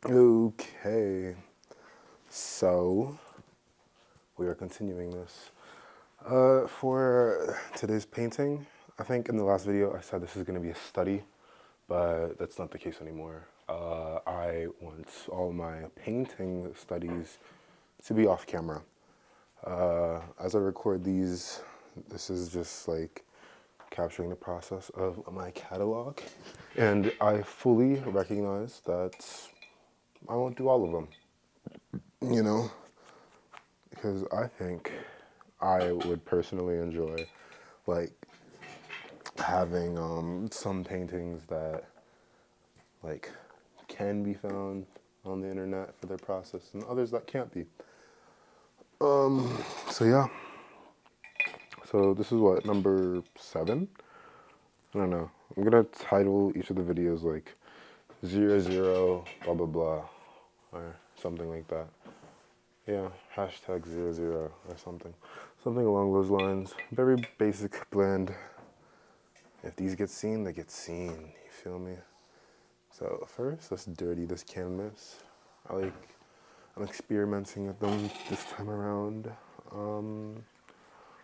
Okay, so we are continuing this. For today's painting, I think in the last video I said this is going to be a study, but that's not the case anymore. I want all my painting studies to be off camera. As I record these, this is just like capturing the process of my catalog, and I fully recognize that I won't do all of them, you know, because I think I would personally enjoy like having some paintings that like can be found on the internet for their process and others that can't be. So yeah, so this is what, number 7? I don't know. I'm gonna title each of the videos like 00 blah blah blah or something like that. Yeah, hashtag 00 or something. Something along those lines. Very basic, bland. If these get seen, they get seen. You feel me? So first, let's dirty this canvas. I'm experimenting with them this time around.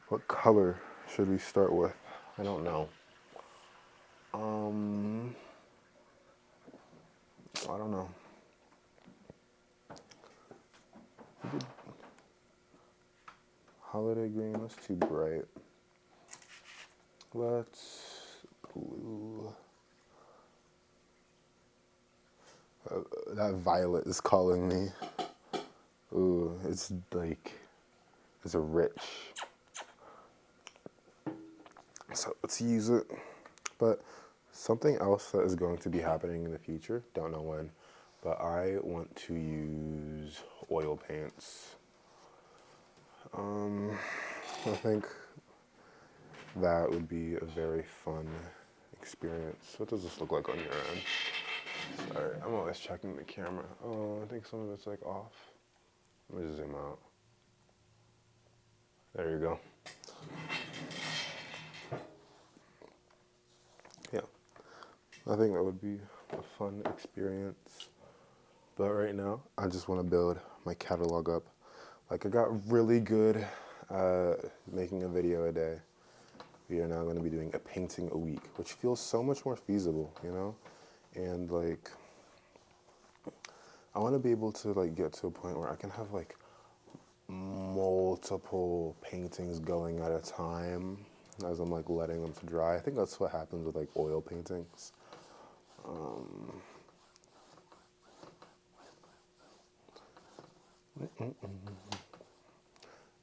What color should we start with? I don't know. Um, I don't know. Holiday green, that's too bright. Let's blue. That violet is calling me. Ooh, it's like, it's a rich. So let's use it. But something else that is going to be happening in the future, don't know when, but I want to use oil paints. I think that would be a very fun experience. What does this look like on your end? Sorry, I'm always checking the camera. Oh, I think some of it's like off. Let me zoom out. There you go. Yeah, I think that would be a fun experience. But right now, I just want to build my catalog up. Like, I got really good at making a video a day. We are now going to be doing a painting a week, which feels so much more feasible, you know? And like, I want to be able to like get to a point where I can have like multiple paintings going at a time as I'm like letting them to dry. I think that's what happens with like oil paintings.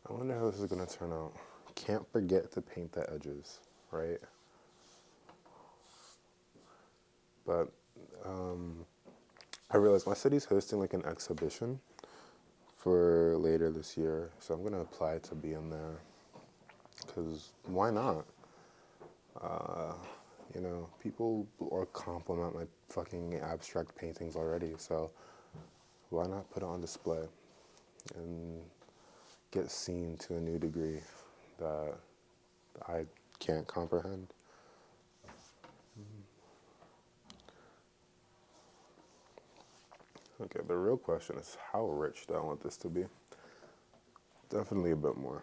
I wonder how this is gonna turn out. Can't forget to paint the edges, right? But I realized my city's hosting like an exhibition for later this year, so I'm gonna apply to be in there. Cause why not? You know, people or compliment my fucking abstract paintings already, so why not put it on display and get seen to a new degree that I can't comprehend? Okay, the real question is how rich do I want this to be? Definitely a bit more.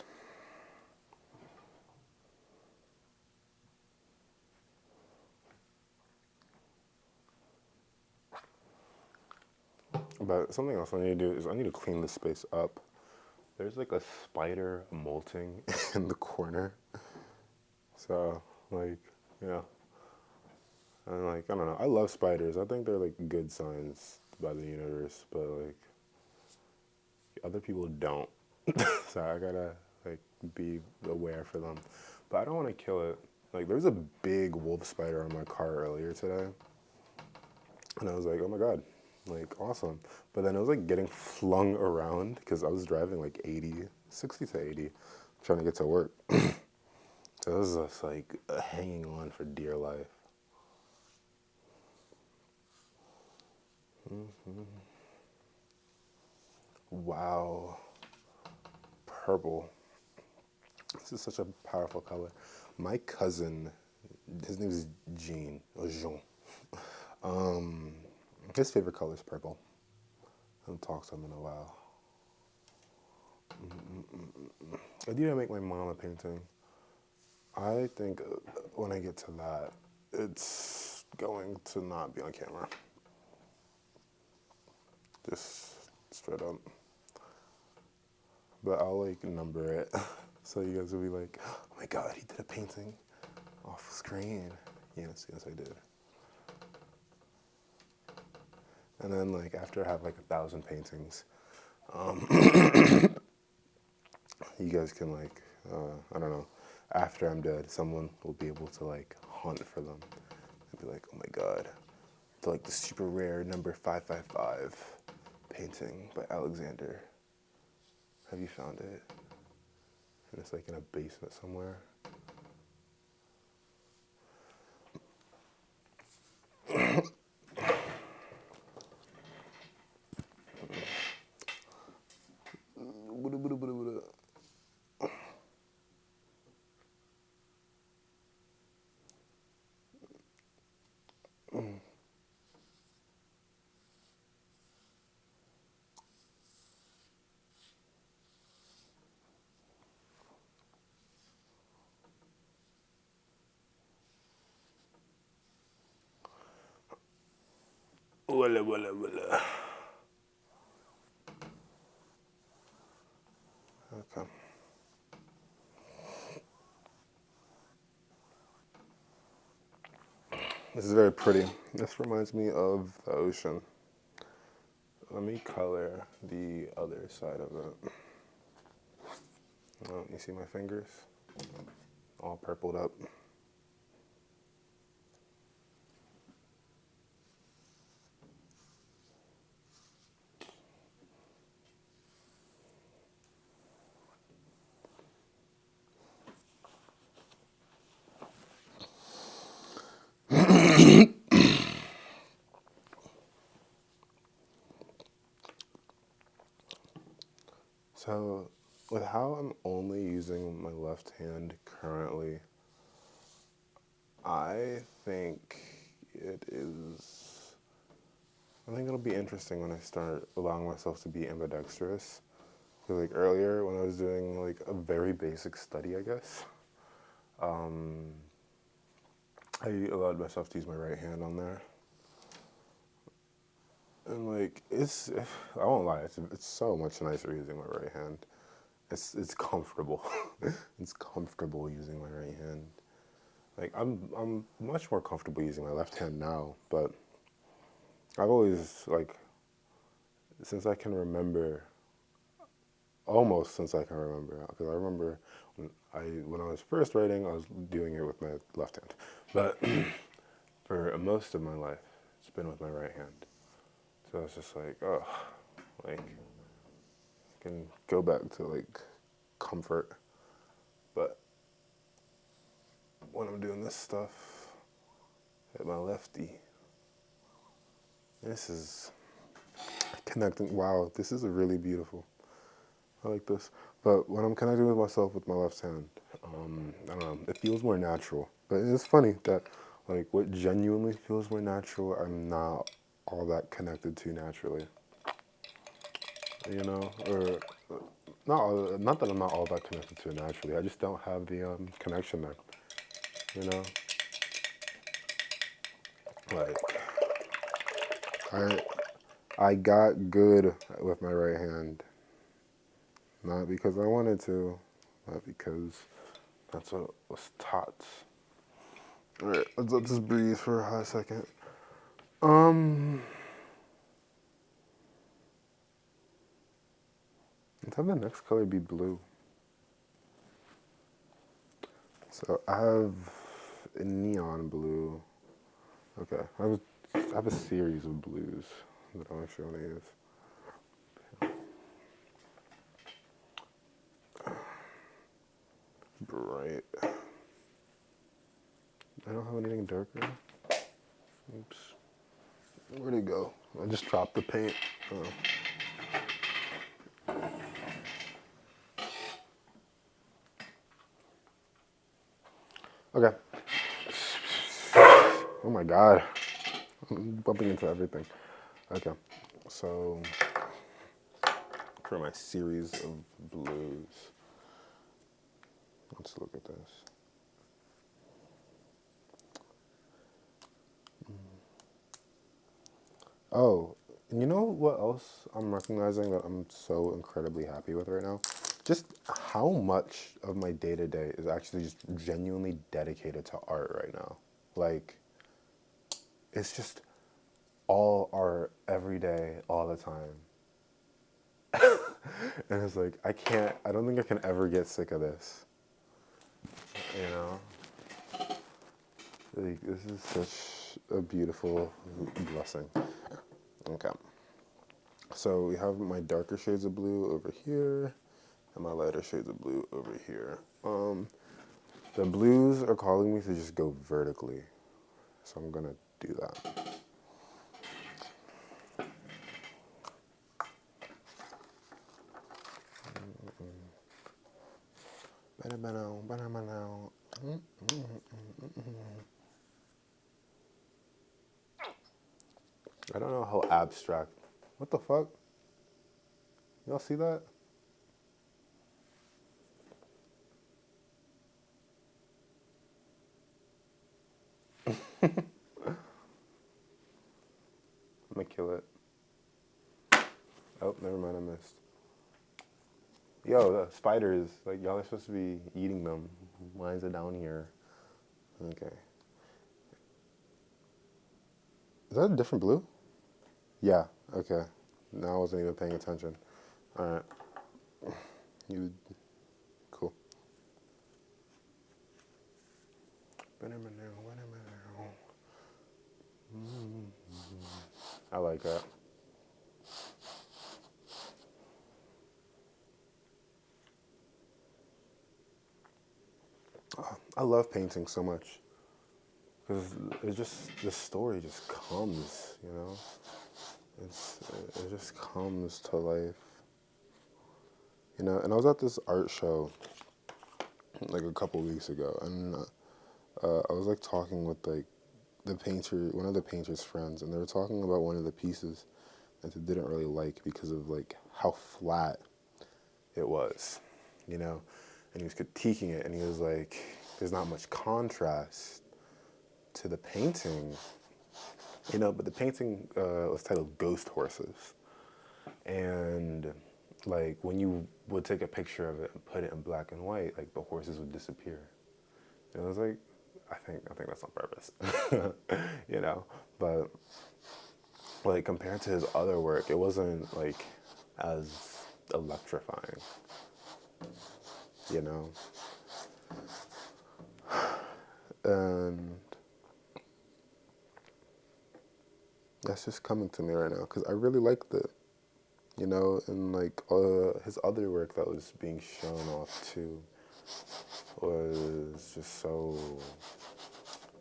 But something else I need to do is I need to clean this space up. There's like a spider molting in the corner. So, like, yeah. And like, I don't know. I love spiders. I think they're like good signs by the universe, but like other people don't. So I gotta like be aware for them. But I don't want to kill it. Like there was a big wolf spider on my car earlier today. And I was like, oh my God, like awesome. But then it was like getting flung around because I was driving like 80, 60 to 80, trying to get to work. So it was just like hanging on for dear life. Wow, purple. This is such a powerful color. My cousin, his name is Jean, or Jean. His favorite color is purple. haven't talked to him in a while. I do make my mom a painting. I think when I get to that, it's going to not be on camera. Just straight up. But I'll like number it. So you guys will be like, oh my God, he did a painting off screen. Yes, I did. And then like after I have like 1,000 paintings, you guys can like, I don't know, after I'm dead, someone will be able to like hunt for them and be like, oh my God, like the super rare number 555 painting by Alexander. Have you found it? And it's like in a basement somewhere. Walla, walla, walla. Okay. This is very pretty. This reminds me of the ocean. Let me color the other side of it. Oh, you see my fingers? All purpled up. So, with how I'm only using my left hand currently, I think I think it'll be interesting when I start allowing myself to be ambidextrous. Because like earlier when I was doing like a very basic study, I guess, I allowed myself to use my right hand on there. And like, I won't lie, it's so much nicer using my right hand. It's comfortable. It's comfortable using my right hand. Like I'm much more comfortable using my left hand now, but I've always like since I can remember, almost since I can remember, because I remember when I was first writing, I was doing it with my left hand, but for most of my life, it's been with my right hand. So it's just like, oh, like I can go back to like comfort, but when I'm doing this stuff at my lefty, this is connecting. Wow, this is really beautiful. I like this. But when I'm connecting with myself with my left hand, I don't know, it feels more natural. But it's funny that like what genuinely feels more natural, I'm not all that connected to naturally. You know, or not that I'm not all that connected to it naturally. I just don't have the connection there. You know, like I I got good with my right hand, not because I wanted to, not because that's what was taught. All right, let's let this breathe for a hot second. Let's have the next color be blue. So I have a neon blue. Okay, I have a series of blues that I'm actually want to use. Bright. I don't have anything darker. Oops. Where'd it go? I just dropped the paint. Oh. Okay. Oh my God. I'm bumping into everything. Okay. So for my series of blues. Let's look at this. Oh, and you know what else I'm recognizing that I'm so incredibly happy with right now? Just how much of my day-to-day is actually just genuinely dedicated to art right now. Like, it's just all art every day, all the time. And it's like, I don't think I can ever get sick of this. You know? Like, this is such a beautiful blessing. Okay. So we have my darker shades of blue over here and my lighter shades of blue over here. The blues are calling me to just go vertically. So I'm gonna do that. I don't know how abstract. What the fuck? Y'all see that? I'm gonna kill it. Oh, never mind, I missed. Yo, the spiders, like y'all are supposed to be eating them. Why is it down here? Okay. Is that a different blue? Yeah, okay. No, I wasn't even paying attention. Alright. You, cool. I like that. I love painting so much because it just the story just comes, you know. It just comes to life, you know. And I was at this art show like a couple weeks ago, and I was like talking with like the painter, one of the painter's friends, and they were talking about one of the pieces that they didn't really like because of like how flat it was, you know. And he was critiquing it, and he was like, "There's not much contrast to the painting, you know." But the painting was titled "Ghost Horses," and like when you would take a picture of it and put it in black and white, like the horses would disappear. And I was like, I think that's on purpose, you know. But like compared to his other work, it wasn't like as electrifying, you know. And that's just coming to me right now because I really liked it, you know. And like his other work that was being shown off too was just so,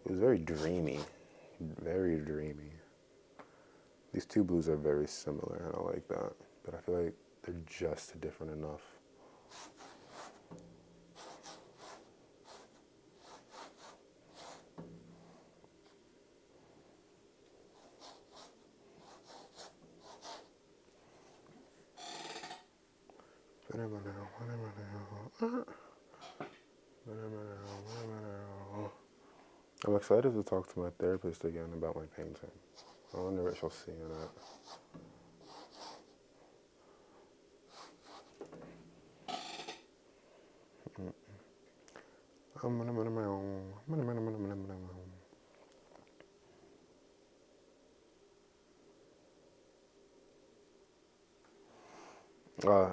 it was very dreamy, very dreamy. These two blues are very similar and I like that, but I feel like they're just different enough. I'm excited to talk to my therapist again about my painting. I wonder what she'll see in it.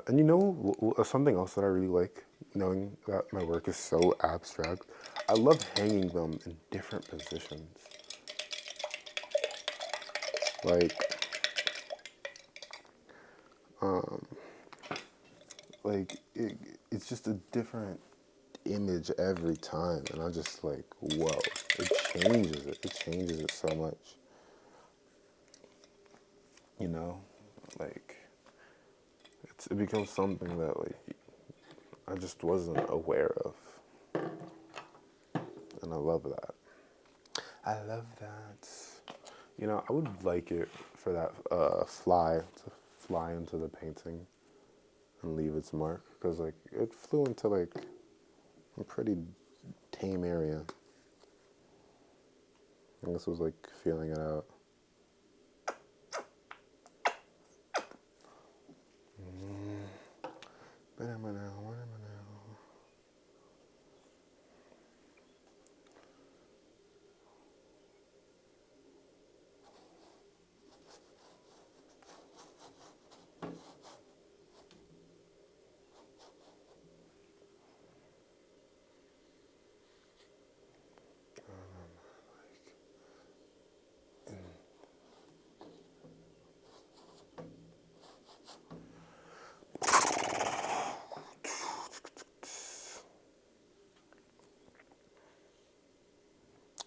And you know something else that I really like, knowing that my work is so abstract? I love hanging them in different positions. Like, it's just a different image every time, and I'm just like, whoa! It changes it. It changes it so much. You know, like it becomes something that like I just wasn't aware of, and I love that. I love that. You know, I would like it for that fly to fly into the painting. and leave its mark, because like it flew into like a pretty tame area. I guess it was like feeling it out. Where am I now? Where am I now?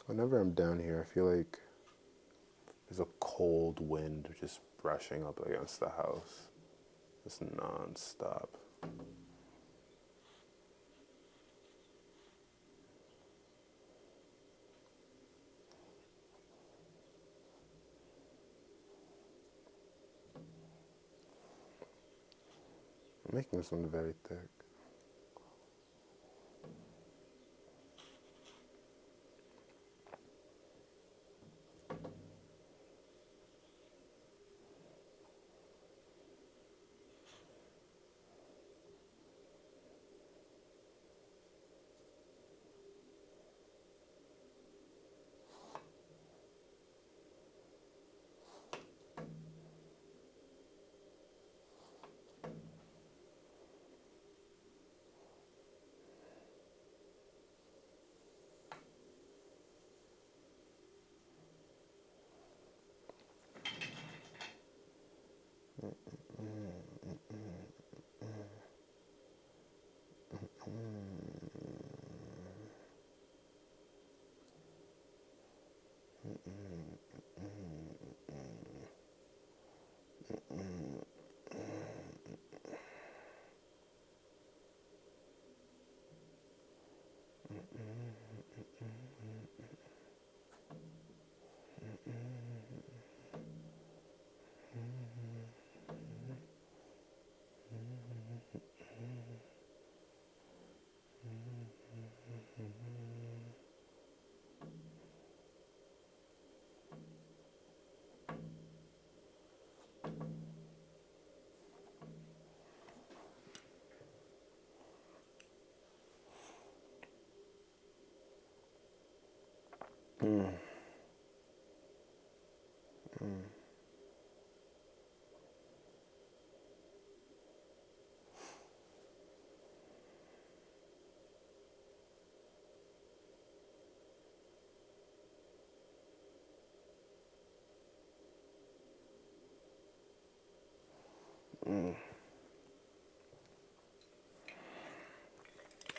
Whenever I'm down here, I feel like there's a cold wind just brushing up against the house, just non-stop. I'm making this one very thick.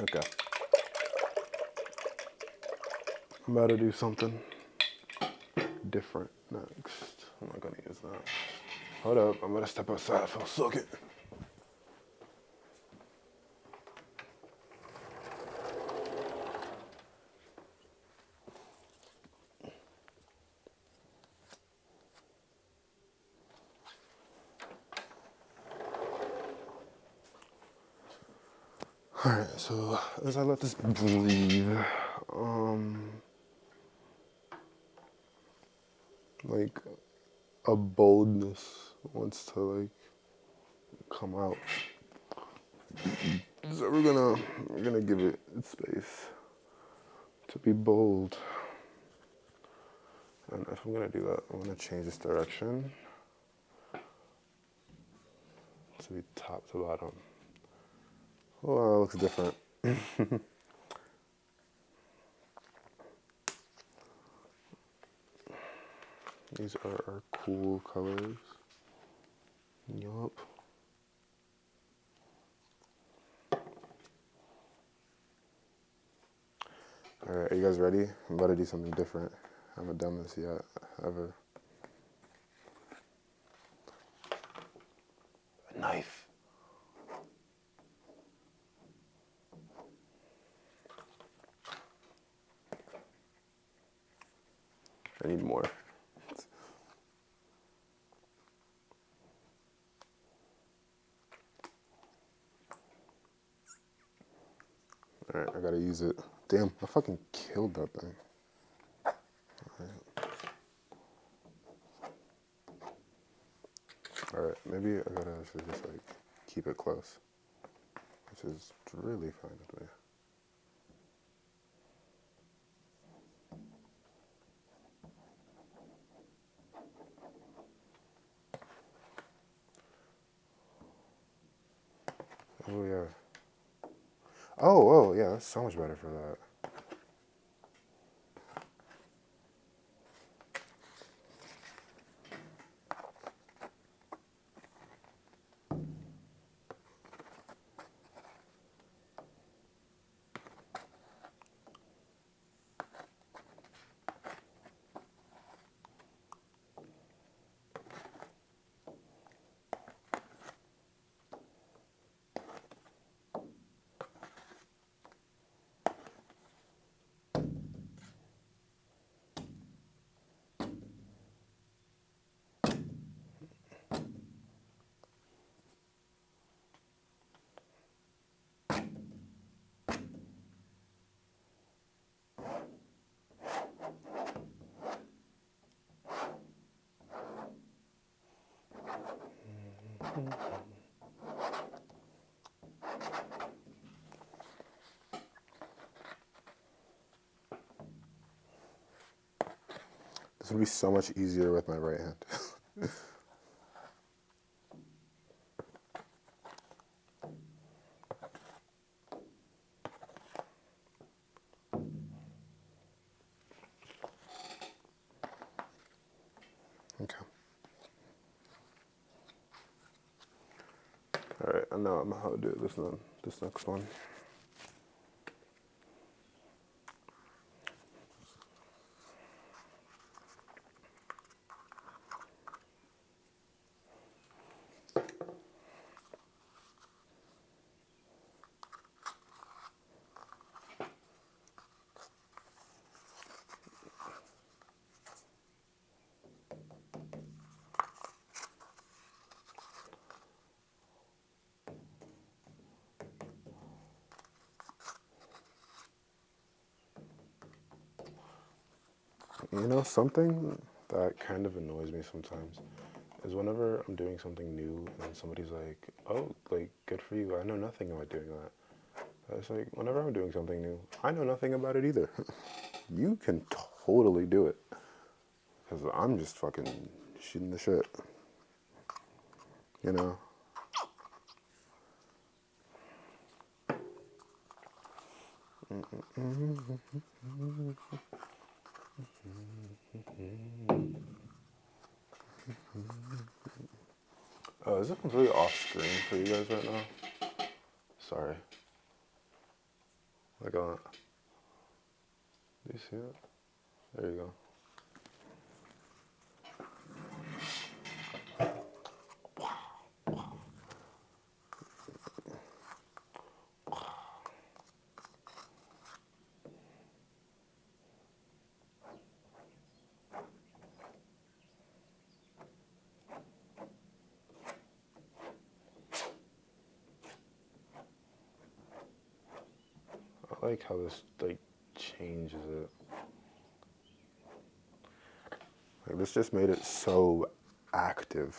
Okay. I'm about to do something different next. I'm not gonna use that. Hold up, I'm gonna step outside for a second. Alright, so as I let this breathe, like a boldness wants to like come out. So we're gonna give it its space to be bold. And if I'm gonna do that, I'm gonna change this direction to be top to bottom. Oh, that looks different. These are our cool colors. Yup. Alright, are you guys ready? I'm about to do something different. I haven't done this yet, ever. A knife. I need more. Alright, I gotta use it. Damn, I fucking killed that thing. Alright, maybe I gotta actually just like keep it close, which is really fine with me. Oh yeah. Oh yeah, that's so much better for that. This would be so much easier with my right hand. Okay. Alright, I know how to do it this next one. You know, something that kind of annoys me sometimes is whenever I'm doing something new and somebody's like, oh, like, good for you. I know nothing about doing that. It's like, whenever I'm doing something new, I know nothing about it either. You can totally do it. Because I'm just fucking shooting the shit. You know? Is it completely off screen for you guys right now? Sorry. Like, do you see it? There you go. I like how this, like, changes it. Like, this just made it so active.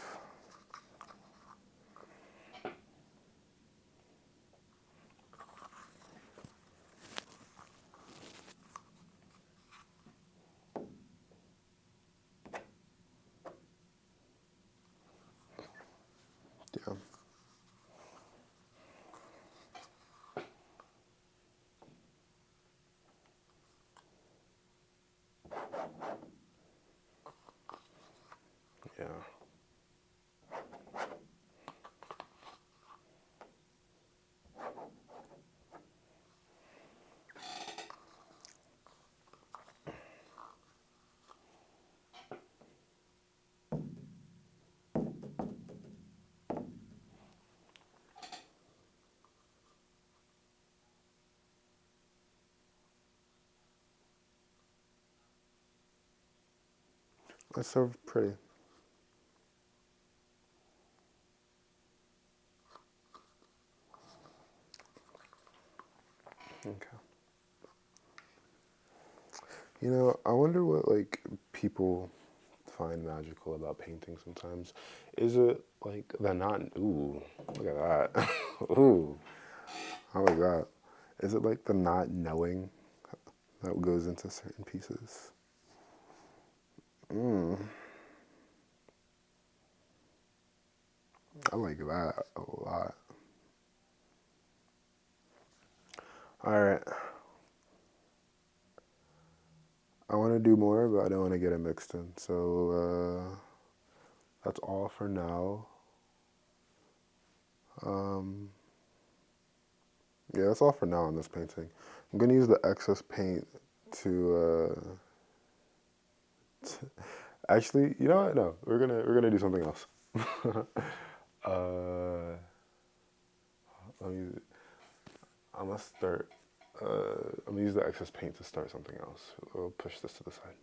Yeah. Yeah. That's so pretty. Okay. You know, I wonder what like people find magical about painting sometimes. Is it like the not? Ooh, look at that. Ooh, I like that. Is it like the not knowing that goes into certain pieces? Mm, I like that a lot. All right, I want to do more, but I don't want to get it mixed in. So that's all for now. Um, yeah, that's all for now on this painting. I'm gonna use the excess paint to. Actually, you know what? No, we're gonna do something else. uh, let me, I'm gonna start. I'm gonna use the excess paint to start something else. We'll push this to the side.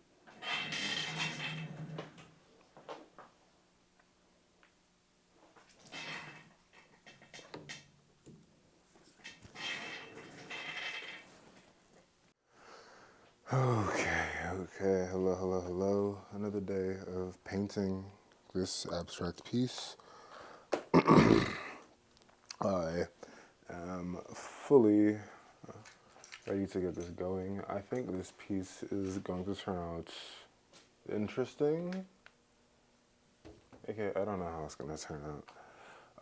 Okay, okay. Hello, hello, hello. Another day of painting this abstract piece. I am fully ready to get this going. I think this piece is going to turn out interesting. Okay, I don't know how it's going to turn out.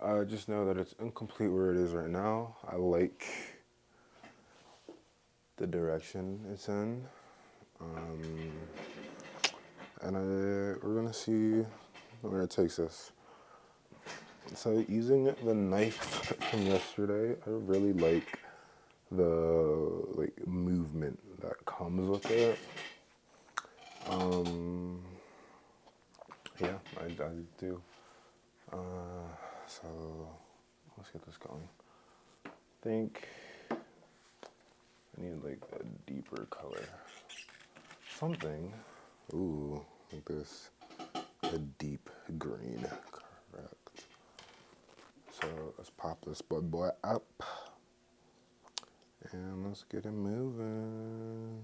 I just know that it's incomplete where it is right now. I like the direction it's in. Um, and we're going to see where it takes us. So using the knife from yesterday, I really like the movement that comes with it. Um, yeah, I do. So let's get this going. I think I need like a deeper color. Something. Ooh, like this. A deep green. Correct. So let's pop this bud boy up. And let's get it moving.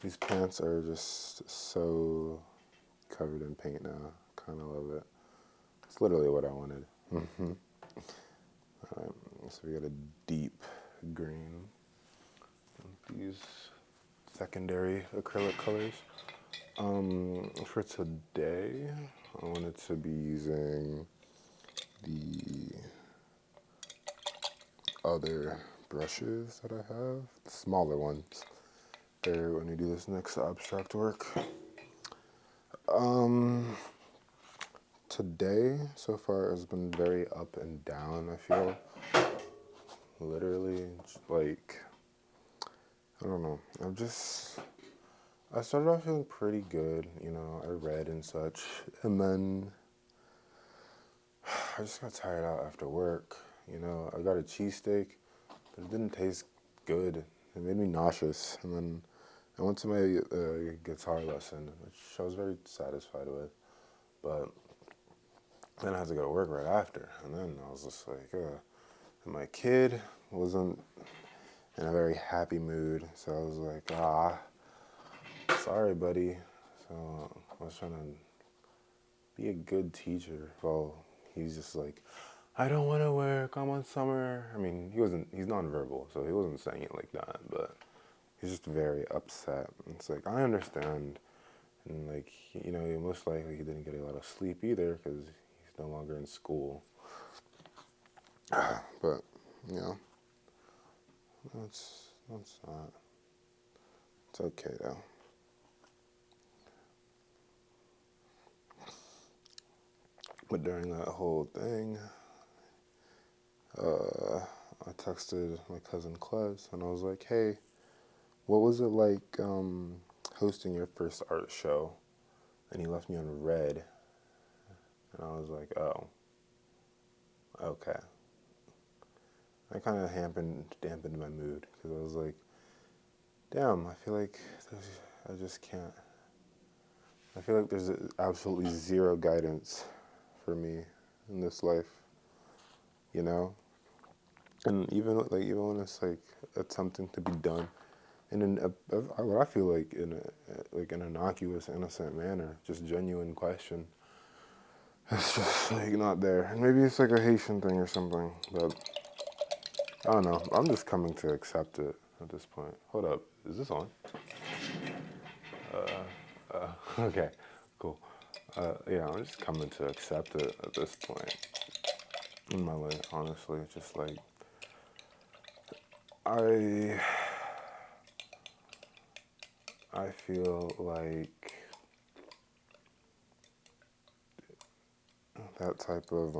These plants are just so covered in paint now. Kind of love it. It's literally what I wanted. Alright, so we got a deep green. These secondary acrylic colors. For today, I wanted to be using the other brushes that I have, the smaller ones. There, when we do this next abstract work. Today, so far, has been very up and down, I feel. Literally, like, I don't know. I started off feeling pretty good, you know, I read and such. And then I just got tired out after work. You know, I got a cheesesteak, but it didn't taste good. It made me nauseous. And then I went to my guitar lesson, which I was very satisfied with. But then I had to go to work right after. And then I was just like, and my kid wasn't in a very happy mood. So I was like, sorry, buddy. So I was trying to be a good teacher. Well, he's just like, I don't want to work, I'm on summer. I mean, he's nonverbal, so he wasn't saying it like that, but he's just very upset. It's like, I understand. And like, you know, most likely he didn't get a lot of sleep either because he's no longer in school. But, you know, that's not, it's okay though. But during that whole thing, I texted my cousin Clez and I was like, hey, what was it like hosting your first art show? And he left me on red. And I was like, oh, okay. That kind of dampened my mood because I was like, damn, I feel like I just can't I feel like there's absolutely zero guidance for me in this life, you know? And even when it's like attempting to be done in what I feel like in an innocuous, innocent manner, just genuine question, it's just like not there. And maybe it's like a Haitian thing or something, but I don't know. I'm just coming to accept it at this point. Hold up, is this on? Okay, cool. Yeah, I'm just coming to accept it at this point in my life, honestly. Just like, I feel like that type of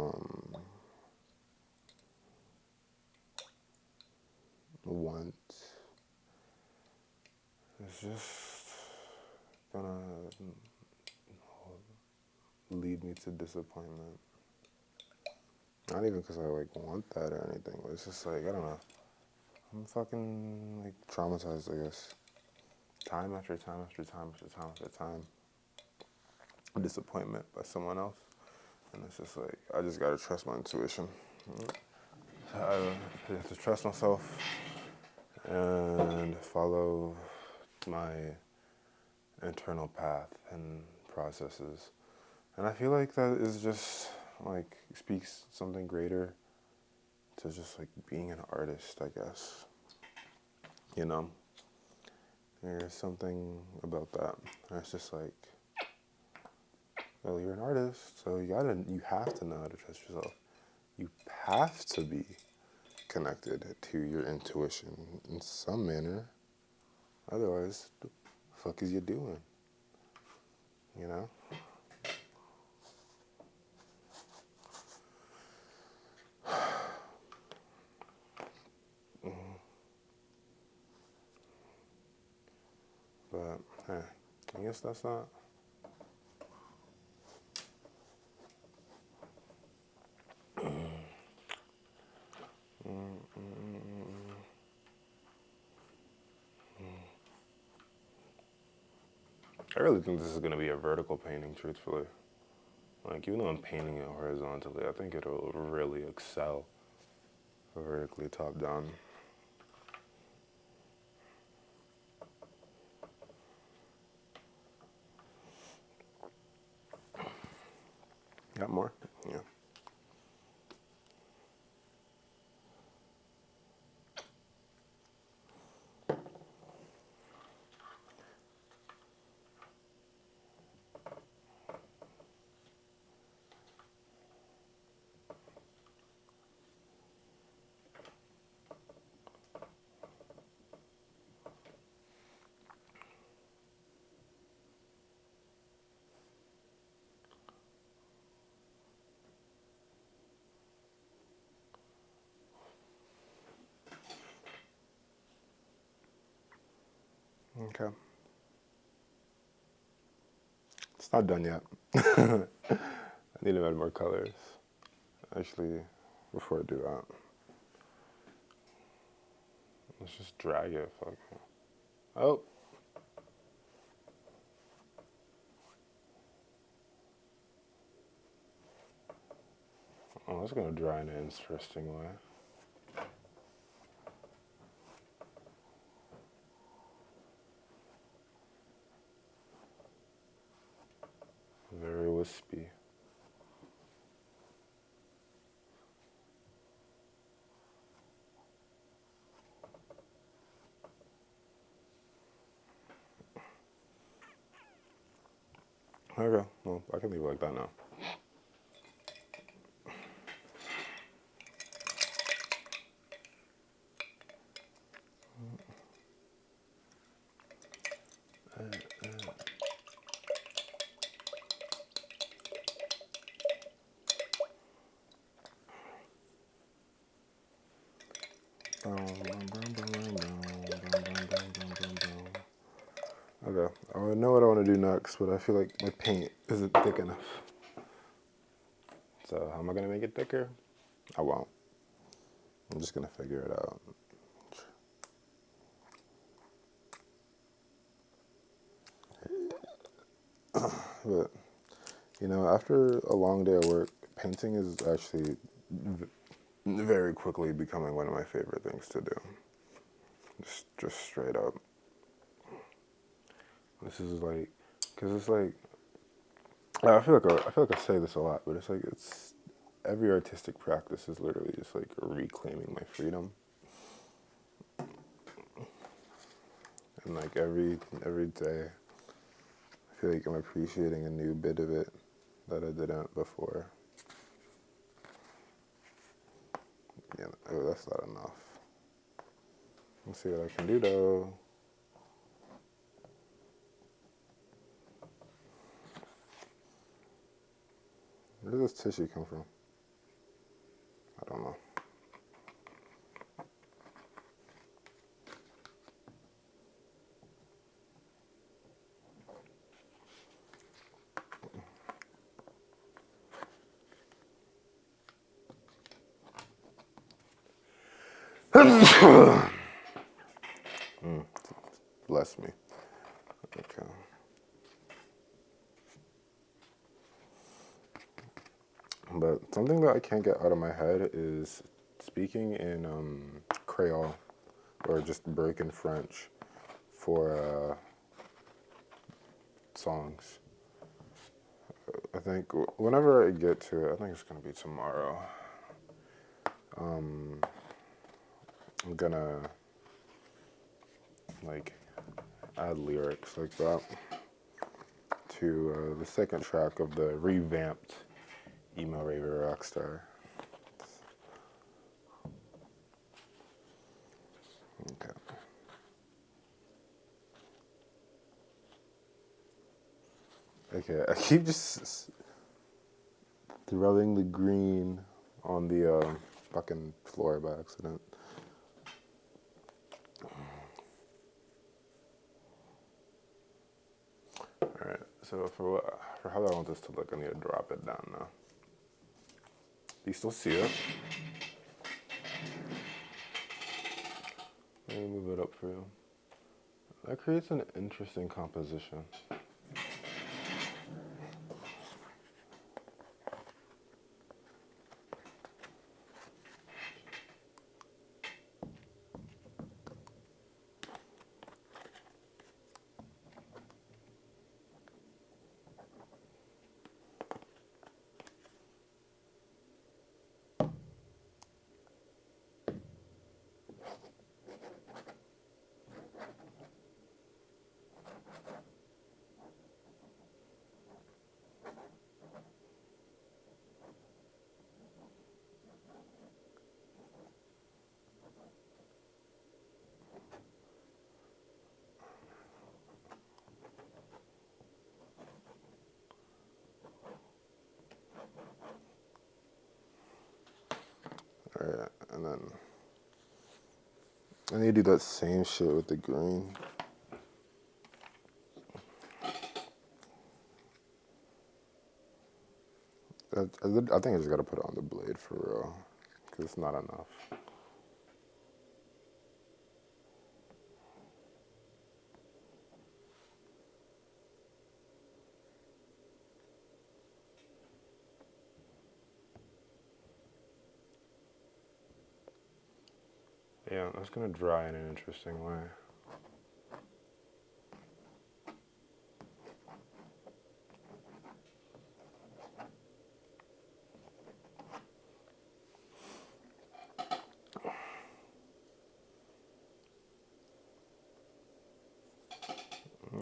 want is just gonna lead me to disappointment. Not even because I like want that or anything, but it's just like, I don't know. I'm fucking like traumatized, I guess. Time after time after time after time after time. Disappointment by someone else. And it's just like, I just gotta trust my intuition. I have to trust myself and follow my internal path and processes. And I feel like that is just like speaks something greater to just like being an artist, I guess. You know? There's something about that. And it's just like, well, you're an artist, so you have to know how to trust yourself. You have to be connected to your intuition in some manner. Otherwise, the fuck is you doing? You know? But, hey, I guess that's not... I really think this is going to be a vertical painting, truthfully. Like, even though I'm painting it horizontally, I think it'll really excel vertically top down. Got more? Yeah. Okay. It's not done yet. I need to add more colors. Actually, before I do that, let's just drag it. Fuck. Oh. Oh, it's gonna dry in an interesting way. Very wispy. Okay, well, I can leave it like that now. Okay, I know what I want to do next, but I feel like my paint isn't thick enough. So how am I gonna make it thicker? I won't. I'm just gonna figure it out. But, after a long day of work, painting is actually very quickly becoming one of my favorite things to do. Just straight up. This is like, cause it's like, I feel like I say this a lot, but it's every artistic practice is literally just like reclaiming my freedom, and like every day, I feel like I'm appreciating a new bit of it that I didn't before. Yeah, oh, that's not enough. Let's see what I can do though. Where does this tissue come from? I don't know. Bless me. Okay. But something that I can't get out of my head is speaking in Creole or just breaking French for songs. I think whenever I get to it, I think it's gonna be tomorrow. I'm gonna like add lyrics like that to the second track of the revamped Emo Raver Rockstar. Okay. Okay, I keep just rubbing the green on the fucking floor by accident. Alright, so for how I want this to look, I need to drop it down now. Do you still see it? Let me move it up for you. That creates an interesting composition. Alright, and then I need to do that same shit with the green. I think I just gotta put it on the blade for real, because it's not enough. Yeah, that's gonna dry in an interesting way.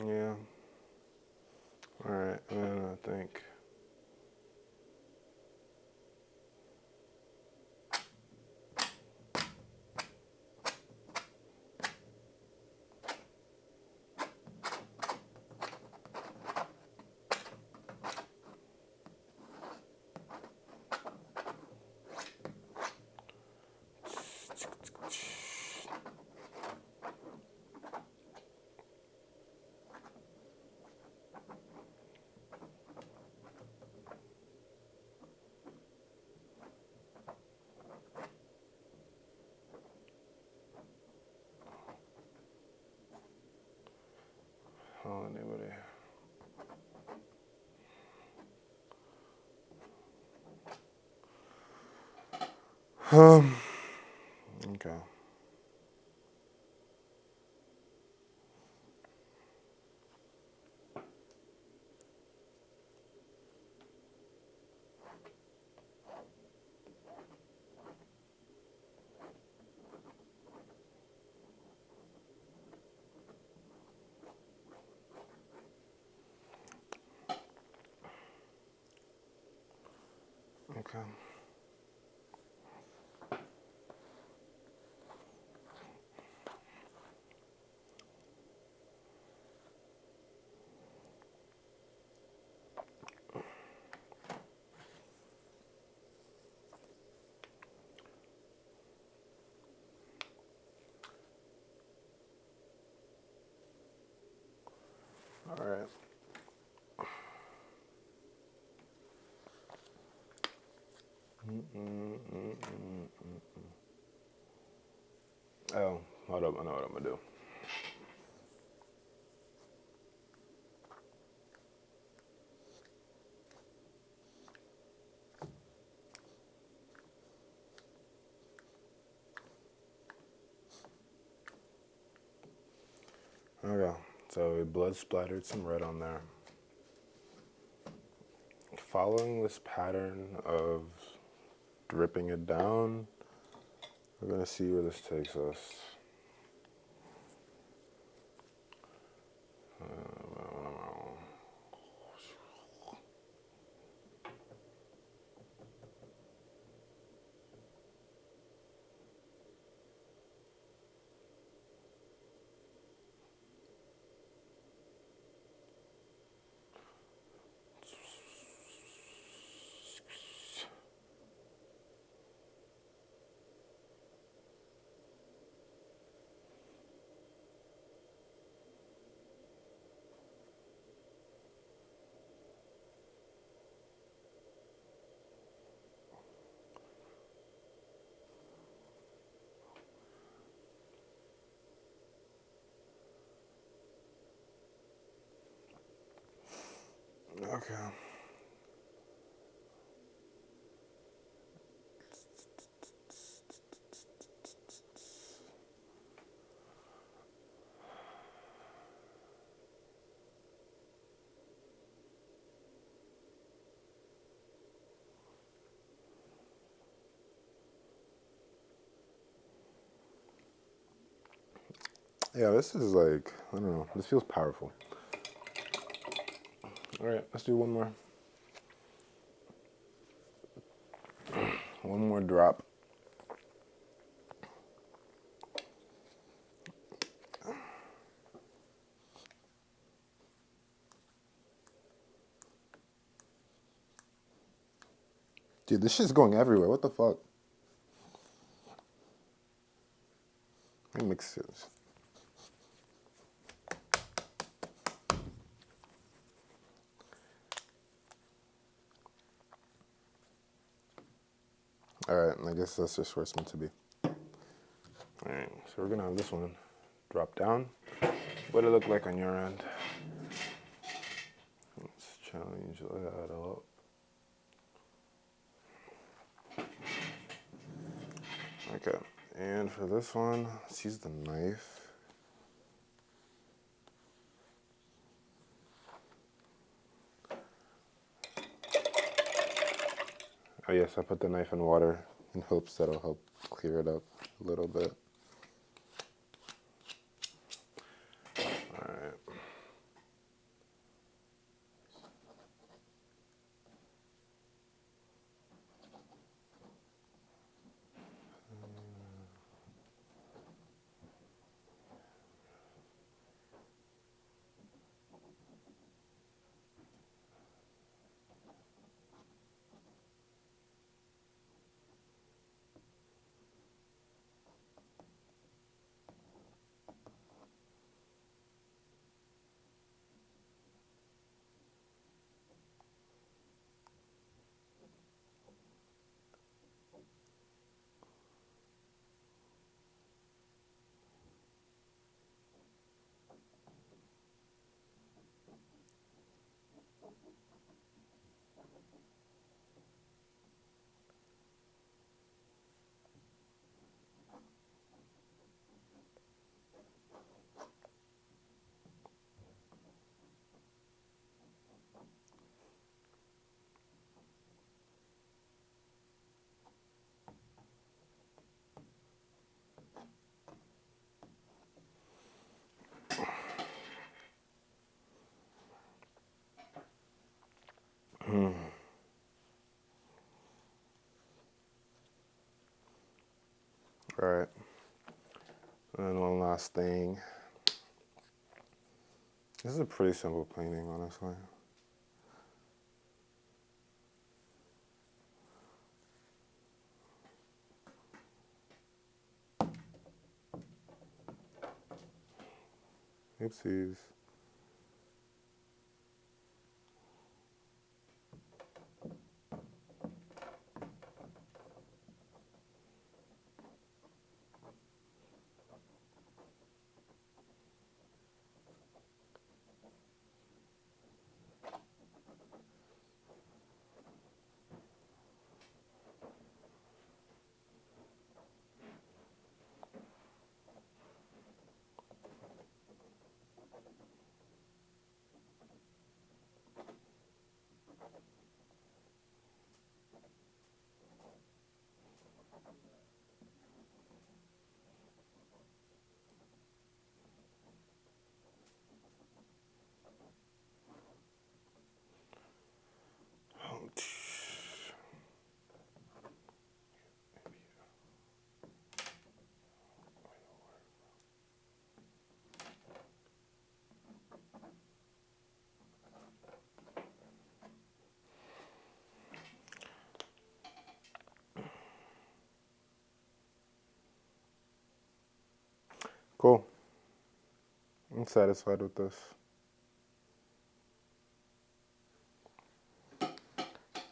Yeah. Alright, and then I think oh, anybody. Okay. Okay. All right. Oh, hold up. I know what I'm gonna do. Okay. So blood splattered some red on there. Following this pattern of dripping it down, we're gonna see where this takes us. Okay. Yeah, this is like, I don't know, this feels powerful. All right, let's do one more. One more drop. Dude, this shit's going everywhere. What the fuck? Let me mix this. All right, I guess that's just where it's meant to be. All right, so we're gonna have this one drop down. What it look like on your end? Let's change that up. Okay, and for this one, let's use the knife. Oh yes, I put the knife in water in hopes that'll help clear it up a little bit. All right. All right. And one last thing. This is a pretty simple painting, honestly. Oopsies. Cool. I'm satisfied with this.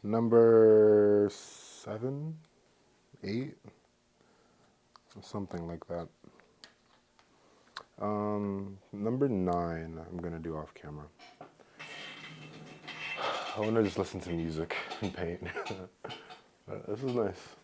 Number 7, 8, something like that. Number 9, I'm gonna do off camera. I wanna just listen to music and paint. This is nice.